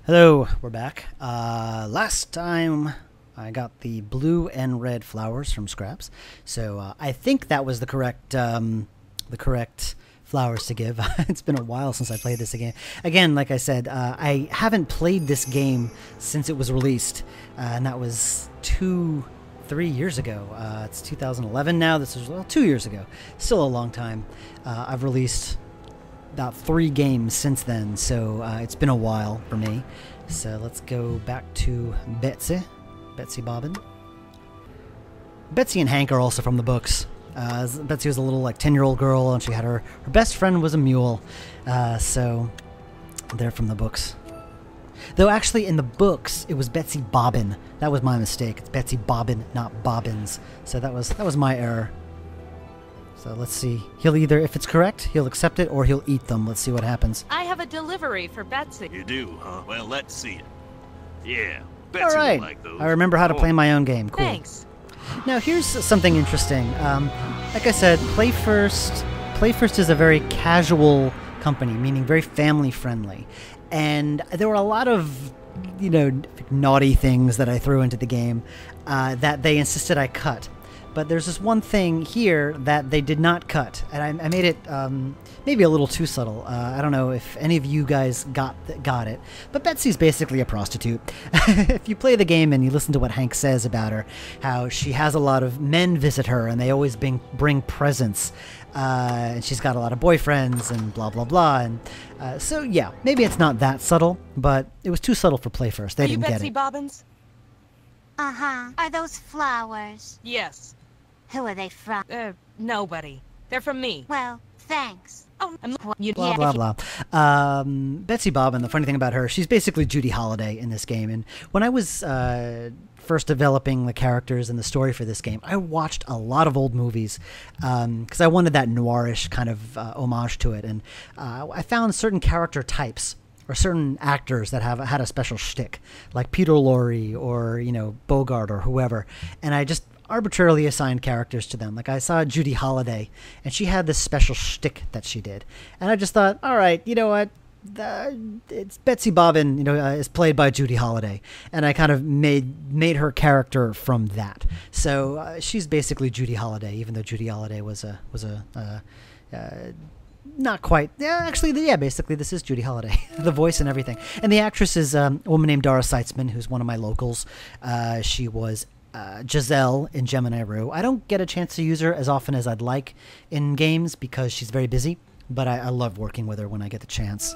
Hello, we're back. Last time I got the blue and red flowers from scraps, so I think that was the correct flowers to give. It's been a while since I played this again. Again, like I said, I haven't played this game since it was released, and that was 3 years ago. It's 2011 now. This was 2 years ago. Still a long time. I've released about 3 games since then, so it's been a while for me. So let's go back to Betsy Bobbin. Betsy and Hank are also from the books. Betsy was a little 10-year-old girl, and she had her best friend was a mule. So they're from the books. Though actually in the books it was Betsy Bobbin. That was my mistake. It's Betsy Bobbin, not Bobbins. So that was my error. So let's see. He'll either, if it's correct, he'll accept it or he'll eat them. Let's see what happens. I have a delivery for Betsy. You do, huh? Well, let's see it. Yeah, Betsy All right. will like those. I remember how to play my own game. Cool. Thanks. Now here's something interesting. Like I said, PlayFirst is a very casual company, meaning very family friendly. And there were a lot of, naughty things that I threw into the game that they insisted I cut. But there's this one thing here that they did not cut, and I made it maybe a little too subtle. I don't know if any of you guys got it, but Betsy's basically a prostitute. If you play the game and you listen to what Hank says about her, how she has a lot of men visit her and they always bring presents, and she's got a lot of boyfriends and blah blah blah. And so yeah, maybe it's not that subtle, but it was too subtle for PlayFirst. They didn't get it. Are you Betsy Bobbins? Uh-huh. Are those flowers? Yes. Who are they from? Nobody. They're from me. Well, thanks. Oh, Blah, blah, blah. Betsy Bobbin, the funny thing about her, she's basically Judy Holliday in this game. And when I was first developing the characters and the story for this game, I watched a lot of old movies because I wanted that noirish kind of homage to it. And I found certain character types or certain actors that had a special shtick, like Peter Lorre or, Bogart or whoever. And I just arbitrarily assigned characters to them. Like I saw Judy Holliday, and she had this special shtick that she did, and I just thought, all right, you know what? It's Betsy Bobbin, is played by Judy Holliday, and I kind of made her character from that. So she's basically Judy Holliday, even though Judy Holliday was a not quite. Yeah, actually, yeah, basically, this is Judy Holliday, the voice and everything. And the actress is a woman named Dara Seitzman, who's one of my locals. She was Giselle in Gemini Rue. I don't get a chance to use her as often as I'd like in games because she's very busy, but I love working with her when I get the chance.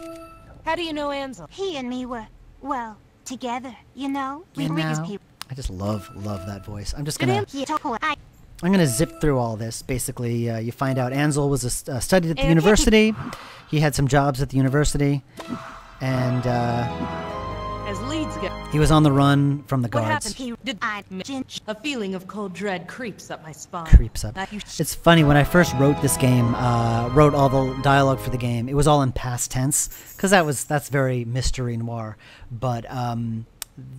How do you know Ansel? He and me were, well, together, We And read his now, people. I just love that voice. I'm gonna zip through all this. Basically, you find out Ansel was studied at the university. He had some jobs at the university, and As leads go. he was on the run from the What guards. happened? A feeling of cold dread creeps up my spine. Creeps up. It's funny, when I first wrote this game, wrote all the dialogue for the game, it was all in past tense, because that's very mystery noir. But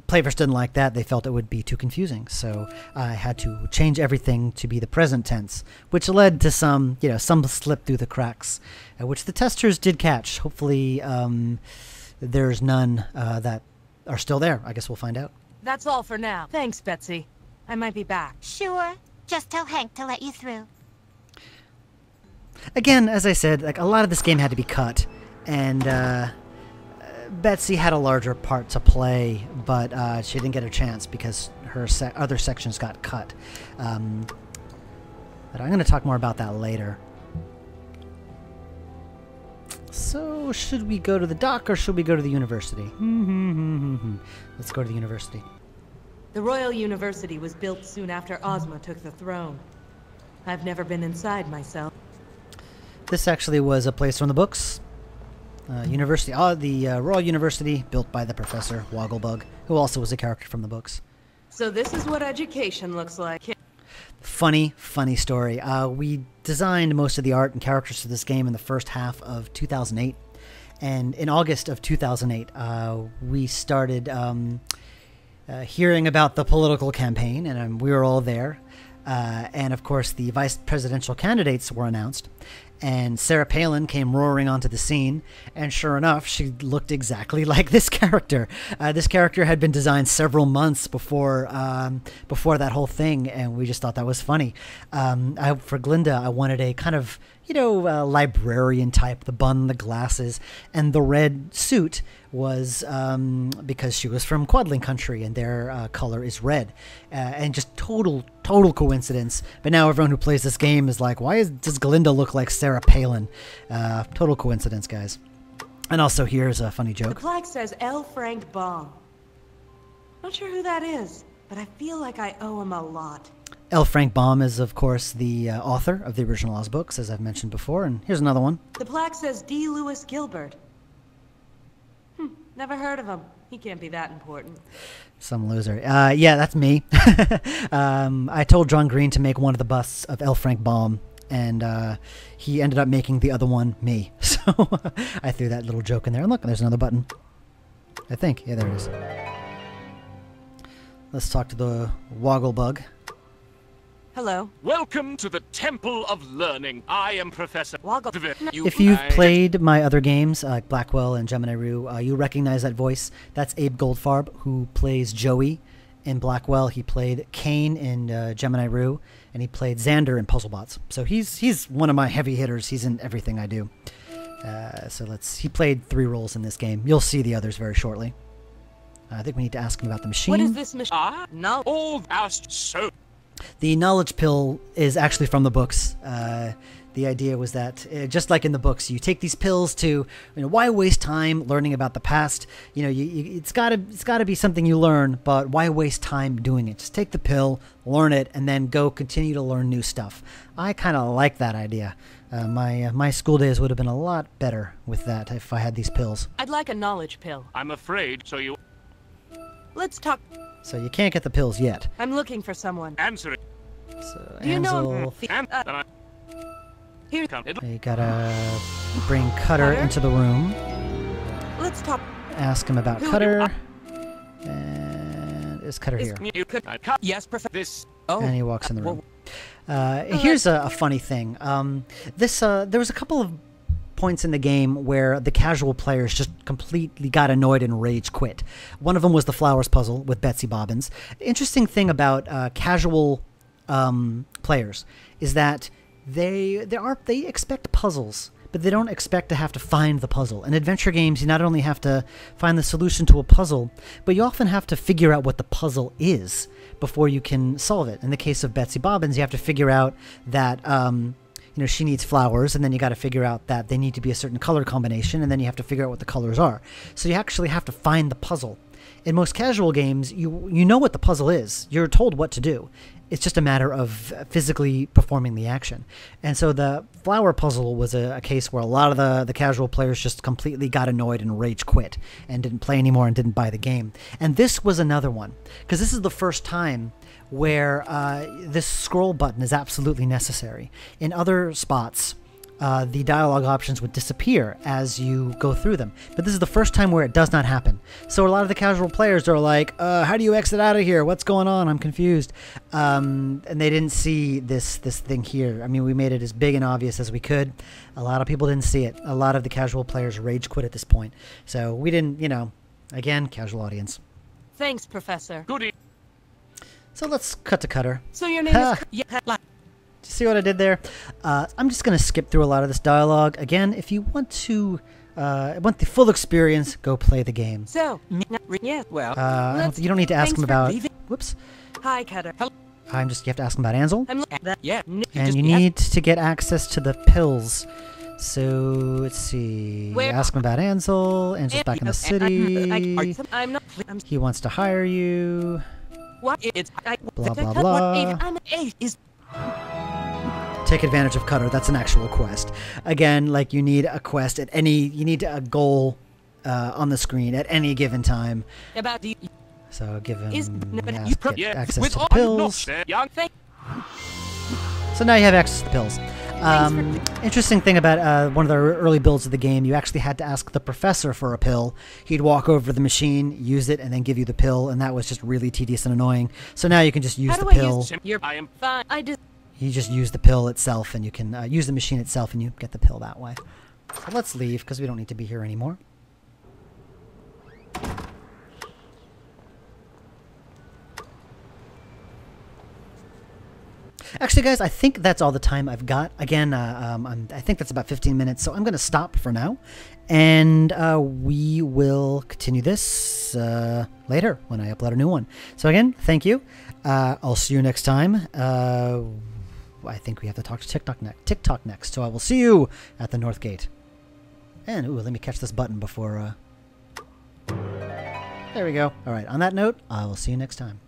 PlayFirst didn't like that. They felt it would be too confusing, so I had to change everything to be the present tense, which led to some slip through the cracks, which the testers did catch. Hopefully, there's none that are still there. I guess we'll find out. That's all for now. Thanks, Betsy. I might be back. Sure. Just tell Hank to let you through. Again, as I said, a lot of this game had to be cut, and Betsy had a larger part to play, but she didn't get a chance because her other sections got cut. But I'm going to talk more about that later. So, should we go to the dock or should we go to the university? Let's go to the university. The Royal University was built soon after Ozma took the throne. I've never been inside myself. This actually was a place from the books. University, the Royal University, built by the Professor Wogglebug, who also was a character from the books. So this is what education looks like. Funny story. We designed most of the art and characters for this game in the first half of 2008. And in August of 2008, we started hearing about the political campaign, and we were all there. And of course, the vice presidential candidates were announced. And Sarah Palin came roaring onto the scene, and sure enough, she looked exactly like this character. This character had been designed several months before that whole thing, and we just thought that was funny. For Glinda, I wanted a kind of, librarian type, the bun, the glasses, and the red suit was because she was from Quadling country, and their color is red, and just total coincidence. But now everyone who plays this game is like, does Glinda look like Sarah Palin? Total coincidence, guys. And also, here's a funny The joke. plaque says L. Frank Baum. Not sure who that is, but I feel like I owe him a lot. L. Frank Baum is, of course, the author of the original Oz books, as I've mentioned before. And here's another one. The plaque says D. Lewis Gilbert. Never heard of him. He can't be that important. Some loser. Yeah, that's me. I told John Green to make one of the busts of L. Frank Baum, and he ended up making the other one me. So I threw that little joke in there. And look, there's another button. I think. Yeah, there it is. Let's talk to the Wogglebug. Hello. Welcome to the Temple of Learning. I am Professor Woggle. If you've played my other games, like Blackwell and Gemini Rue, you recognize that voice. That's Abe Goldfarb, who plays Joey in Blackwell. He played Kane in Gemini Rue, and he played Xander in Puzzlebots. So he's one of my heavy hitters. He's in everything I do. He played 3 roles in this game. You'll see the others very shortly. I think we need to ask him about the machine. What is this machine? No. all asked so. The knowledge pill is actually from the books. The idea was that, just like in the books, you take these pills to, why waste time learning about the past? It's gotta be something you learn, but why waste time doing it? Just take the pill, learn it, and then go continue to learn new stuff. I kind of like that idea. My school days would have been a lot better with that if I had these pills. I'd like a knowledge pill. I'm afraid, so you Let's talk. So you can't get the pills yet. I'm looking for someone. answer it. So Do you know? Ansel, Here. you gotta bring Cutter into the room. Let's talk. Ask him about Cutter. And is Cutter here? You could Yes, Professor. this. And he walks in the room. Here's a funny thing. There was a couple of points in the game where the casual players just completely got annoyed and rage quit. One of them was the flowers puzzle with Betsy Bobbins. The interesting thing about casual players is that they expect puzzles, but they don't expect to have to find the puzzle. In adventure games, you not only have to find the solution to a puzzle, but you often have to figure out what the puzzle is before you can solve it. In the case of Betsy Bobbins, you have to figure out that she needs flowers, and then you got to figure out that they need to be a certain color combination, and then you have to figure out what the colors are. So you actually have to find the puzzle. In most casual games, you know what the puzzle is. You're told what to do. It's just a matter of physically performing the action. And so the flower puzzle was a case where a lot of the casual players just completely got annoyed and rage quit and didn't play anymore and didn't buy the game. And this was another one, because this is the first time where this scroll button is absolutely necessary. In other spots, the dialogue options would disappear as you go through them. But this is the first time where it does not happen. So a lot of the casual players are like, how do you exit out of here? What's going on? I'm confused. And they didn't see this thing here. I mean, we made it as big and obvious as we could. A lot of people didn't see it. A lot of the casual players rage quit at this point. So we didn't, again, casual audience. Thanks, Professor. Goody. So let's cut to Cutter. So your name is... See what I did there? I'm just going to skip through a lot of this dialogue. Again, if you want to want the full experience, go play the game. So, yeah, well... you don't need to ask him about... Whoops. Hi, Cutter. You have to ask him about Ansel. Yeah. And you need to get access to the pills. So, let's see. Ask him about Ansel. Ansel's back in the city. He wants to hire you. Blah, blah, blah. Take advantage of Cutter. That's an actual quest. Again, you need a quest you need a goal on the screen at any given time. So give him access to the pills. So now you have access to the pills. Interesting thing about one of the early builds of the game, you actually had to ask the professor for a pill. He'd walk over to the machine, use it, and then give you the pill, and that was just really tedious and annoying. So now you can just use the pill. I am fine. You just use the pill itself, and you can use the machine itself, and you get the pill that way. So let's leave, because we don't need to be here anymore. Actually, guys, I think that's all the time I've got. Again, I think that's about 15 minutes, so I'm going to stop for now. And we will continue this later when I upload a new one. So again, thank you. I'll see you next time. I think we have to talk to TikTok next. So I will see you at the North Gate. And, ooh, let me catch this button before... There we go. All right, on that note, I will see you next time.